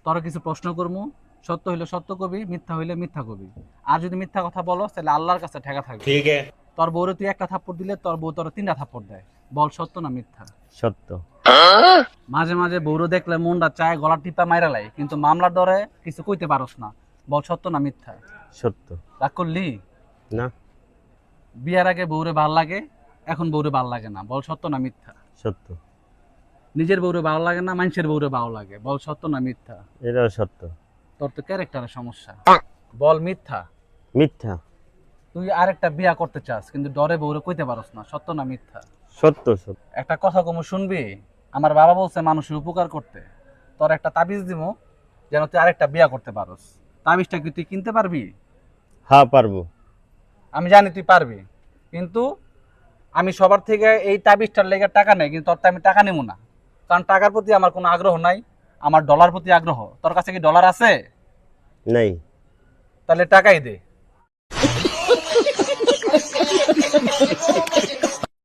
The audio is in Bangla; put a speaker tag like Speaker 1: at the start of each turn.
Speaker 1: তোর কিছু প্রশ্ন করবো, সত্য হইলে সত্য কবি, মিথ্যা হইলে মিথ্যা কবি। আর যদি মিথ্যা কথা বলো তাহলে আল্লাহর কাছে ঠেকা থাকবে।
Speaker 2: ठीक है।
Speaker 1: তোর বউরে তুই একটা থাপ্পড় দিলে তোর বউ তোর তিনটা থাপ্পড় দেয়। বল সত্য না মিথ্যা?
Speaker 3: সত্য।
Speaker 1: মাঝে মাঝে বউরে দেখলে মনটা চায় গলা টিপা মাইরা লাই, কিন্তু মামলার ডরে কিছু কইতে পারস না। বল সত্য না মিথ্যা?
Speaker 3: সত্য।
Speaker 1: রাগ করলি?
Speaker 3: না।
Speaker 1: বিয়ার আগে বউরে ভাল লাগে, এখন বউরে ভাল লাগে না। বল সত্য না মিথ্যা?
Speaker 3: সত্য।
Speaker 1: নিজের বউরে ভালো লাগে না, মানুষের বউরে ভালো লাগে। বল সত্য না মিথ্যা?
Speaker 3: এটাও সত্য।
Speaker 1: তোর তো ক্যারেক্টারের সমস্যা। বল মিথ্যা?
Speaker 3: মিথ্যা।
Speaker 1: তুই আরেকটা বিয়া করতে চাস, কিন্তু ডরে বউরে কইতে পারস না। সত্য না মিথ্যা?
Speaker 3: সত্য। সত্য।
Speaker 1: একটা কথা কমু শুনবি? আমার বাবা বলছে মানুষের উপকার করতে। তোর একটা তাবিজ দিমু, যেন তুই আরেকটা বিয়া করতে পারস। তাবিজটা কি তুই কিনতে পারবি?
Speaker 3: হ্যাঁ পারবো।
Speaker 1: আমি জানি তুই পারবি, কিন্তু আমি সবার থেকে এই তাবিজটার লেগে টাকা নেই, কিন্তু তোর তো আমি টাকা নেব না। কারণ টাকার প্রতি আমার কোনো আগ্রহ নাই, আমার ডলার প্রতি আগ্রহ। তোর কাছে কি ডলার আছে?
Speaker 3: নাই।
Speaker 1: তাহলে টাকাই দে।